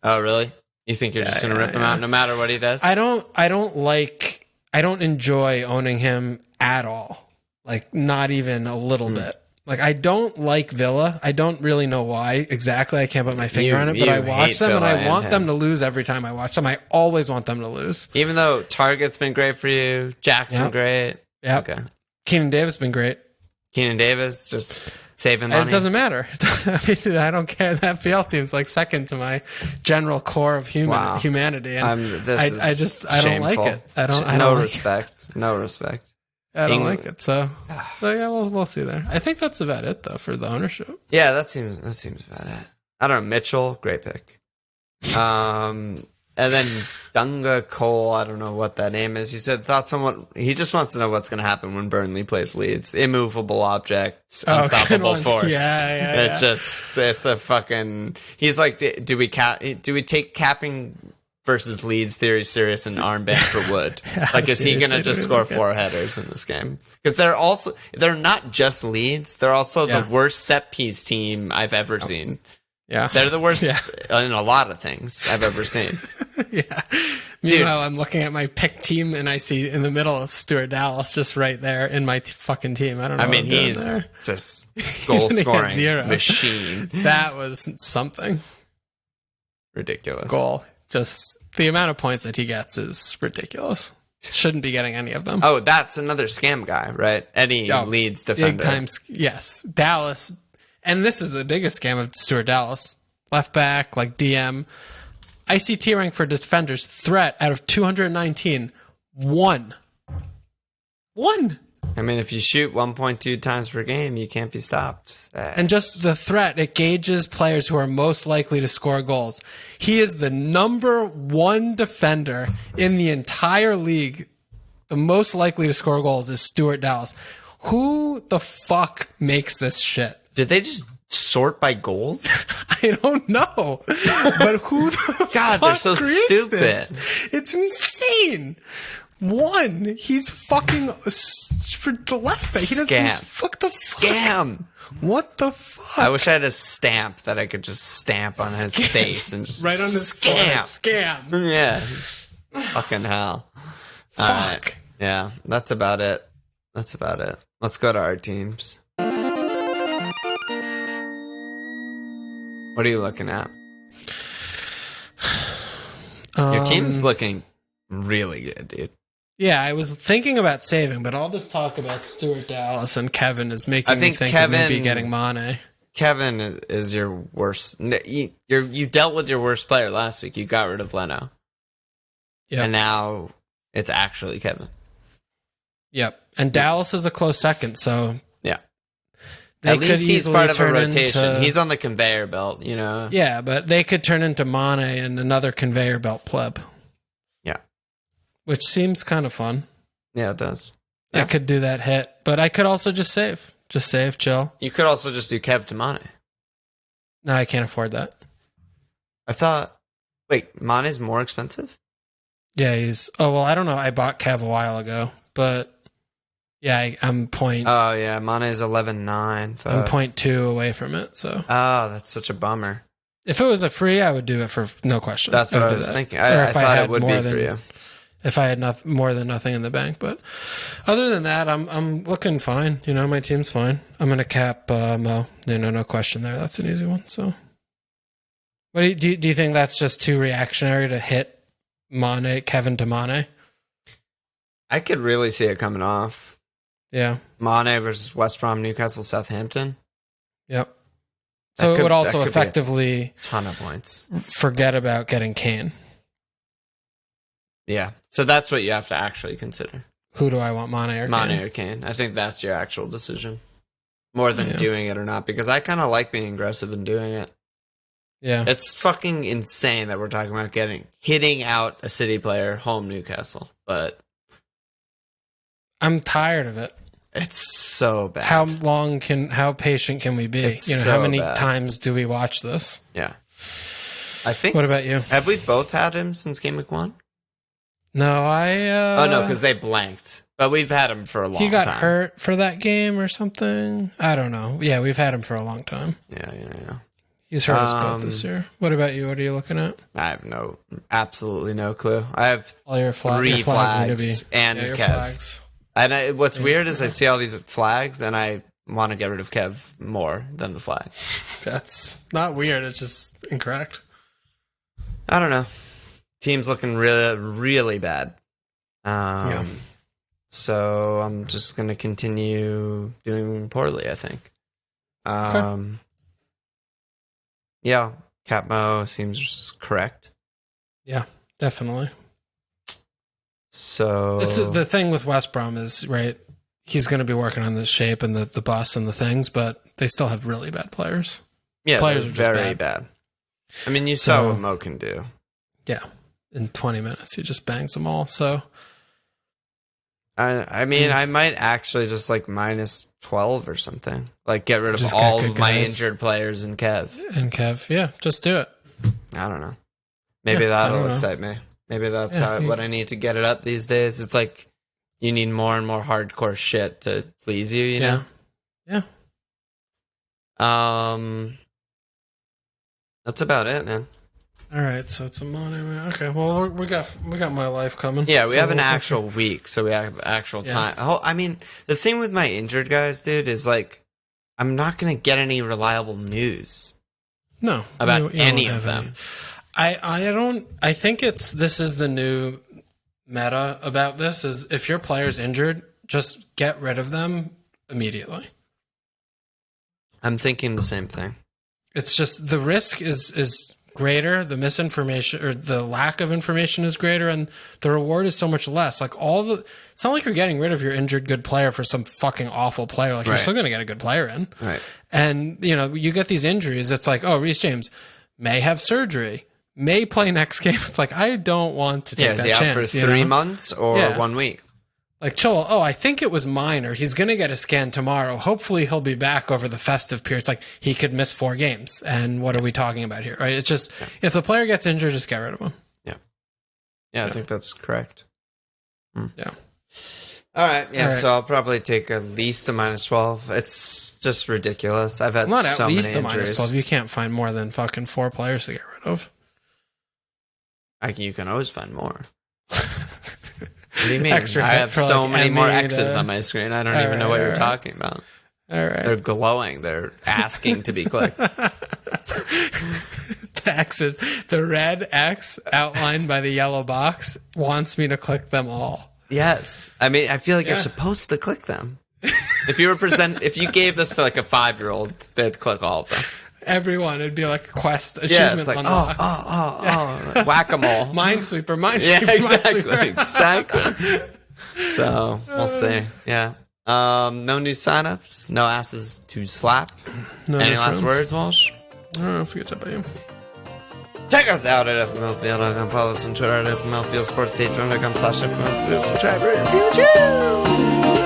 Oh, really? You think you're just going to rip him out no matter what he does? I don't like I don't enjoy owning him at all. Like, not even a little bit. Like, I don't like Villa. I don't really know why exactly. I can't put my finger on it, but I watch them and I want them to lose every time I watch them. I always want them to lose. Even though Target's been great for you, Jack's been great. Yeah. Okay. Keenan Davis been great. Keenan Davis just saving money. It doesn't matter. I mean, I don't care. That FPL team's like second to my general core of humanity. And I don't like it. I don't respect. No respect. I don't like it. So yeah, we'll see there. I think that's about it though for the ownership. Yeah, that seems about it. I don't know. Mitchell, great pick. And then Dunga Cole, I don't know what that name is. He said he just wants to know what's going to happen when Burnley plays Leeds. Immovable object, unstoppable force. Yeah. It's a fucking. He's like, do we take capping versus Leeds theory serious and armband for Wood? Like, is he going to just score 4 headers in this game? Because they're not just Leeds. They're also the worst set piece team I've ever seen. Yeah. They're the worst in a lot of things I've ever seen. Yeah. Meanwhile, I'm looking at my pick team and I see in the middle Stuart Dallas just right there in my fucking team. I don't know. I mean, he's just goal scoring machine. That was something ridiculous. Goal. Just the amount of points that he gets is ridiculous. Shouldn't be getting any of them. Oh, that's another scam guy, right? Any Leeds defender. Big time, yes. Dallas. And this is the biggest scam of Stuart Dallas. Left back, like DM. ICT rank for defenders, threat out of 219. 1. I mean, if you shoot 1.2 times per game, you can't be stopped. And just the threat, it gauges players who are most likely to score goals. He is the number 1 defender in the entire league. The most likely to score goals is Stuart Dallas. Who the fuck makes this shit? Did they just sort by goals? I don't know. But who the God, they're so stupid. This? It's insane. 1, he's fucking for the left back. He doesn't fuck the scam. What the fuck? I wish I had a stamp that I could just stamp on his face and just right on his scam. Yeah. Fucking hell. Fuck. All right. Yeah, that's about it. Let's go to our teams. What are you looking at? Your team's looking really good, dude. Yeah, I was thinking about saving, but all this talk about Stuart Dallas and Kevin is making me think of maybe getting Mane. Kevin is your worst. You dealt with your worst player last week. You got rid of Leno. Yep. And now it's actually Kevin. Yep. And Dallas is a close second, so... Yeah. At least he's part of a rotation. He's on the conveyor belt, you know? Yeah, but they could turn into Mane and another conveyor belt pleb. Yeah. Which seems kind of fun. Yeah, it does. I could do that hit, but I could also just save. Just save, chill. You could also just do Kev to Mane. No, I can't afford that. I thought... Wait, Mane's more expensive? Yeah, he's... Oh, well, I don't know. I bought Kev a while ago, but... Yeah, I'm point... Oh, yeah, Mane's 11.9. I'm 0.2 away from it, so... Oh, that's such a bummer. If it was a free, I would do it for no question. That's what I was thinking. I thought it would be for you. If I had more than nothing in the bank. But other than that, I'm looking fine. You know, my team's fine. I'm going to cap Mo. No question there. That's an easy one. So, what do you think that's just too reactionary to hit Kevin to Mane? I could really see it coming off. Yeah. Mane versus West Brom, Newcastle, Southampton. Yep. So it would also effectively ton of points. Forget about getting Kane. Yeah. So that's what you have to actually consider. Who do I want, Mane or Kane? Mane or Kane. I think that's your actual decision. More than doing it or not, because I kind of like being aggressive and doing it. Yeah. It's fucking insane that we're talking about hitting out a City player home Newcastle, but I'm tired of it. It's so bad. How patient can we be? How many times do we watch this? Yeah. I think. What about you? Have we both had him since game week 1? No, oh no, because they blanked. But we've had him for a long time. He got hurt for that game or something. I don't know. Yeah, we've had him for a long time. Yeah. He's hurt us both this year. What about you? What are you looking at? I have absolutely no clue. I have all your three flags and Kev. Flags. And what's weird is I see all these flags and I want to get rid of Kev more than the flag. That's not weird. It's just incorrect. I don't know. Team's looking really, really bad. So I'm just going to continue doing poorly, I think. Okay. Yeah, Capmo seems correct. Yeah, definitely. So the thing with West Brom is, right, he's going to be working on the shape and the bus and the things, but they still have really bad players. Yeah, players are very bad. I mean, you saw what Mo can do. Yeah, in 20 minutes, he just bangs them all. So, I mean, I might actually just like minus 12 or something. Like get rid of all of my injured players and Kev. Yeah, just do it. I don't know. Maybe that'll excite me. Maybe that's what I need to get it up these days. It's like you need more and more hardcore shit to please you, you know? Yeah. That's about it, man. All right, so it's a Monday. Okay, well we got my life coming. Yeah, we have an actual week, so we have actual time. I mean, the thing with my injured guys, dude, is like I'm not gonna get any reliable news. No, about any of them. I think this is the new meta about this is if your player's injured, just get rid of them immediately. I'm thinking the same thing. It's just the risk is greater, the misinformation or the lack of information is greater, and the reward is so much less. Like it's not like you're getting rid of your injured good player for some fucking awful player. Like you're still going to get a good player in. Right. And you get these injuries. It's like, oh, Reece James may have surgery, may play next game. It's like, I don't want to take that chance. Is he out for 3 months or 1 week? Like, Chilwell, I think it was minor. He's going to get a scan tomorrow. Hopefully he'll be back over the festive period. It's like he could miss 4 games. And what are we talking about here, right? It's just, if the player gets injured, just get rid of him. Yeah, I think that's correct. Yeah. All right. Yeah, so I'll probably take at least a minus 12. It's just ridiculous. I've had not so at least many a minus 12. You can't find more than fucking 4 players to get rid of. You can always find more. What do you mean? Extra I have so many more X's on my screen. I don't even know what you're talking about. All right. They're glowing. They're asking to be clicked. The X's. The red X outlined by the yellow box wants me to click them all. Yes. I mean, I feel like you're supposed to click them. If you gave this to like a 5-year-old, they'd click all of them. Everyone, it'd be like a quest achievement. It's like, unlocked. Like whack-a-mole. Minesweeper. Yeah, exactly. So we'll see. Yeah. No new signups. No asses to slap. Any last words, Walsh? That's a good job by you. Check us out at FMLField.com. Follow us on Twitter at FMLField Sports, Patreon.com/FMLField. Subscribe, rate, review.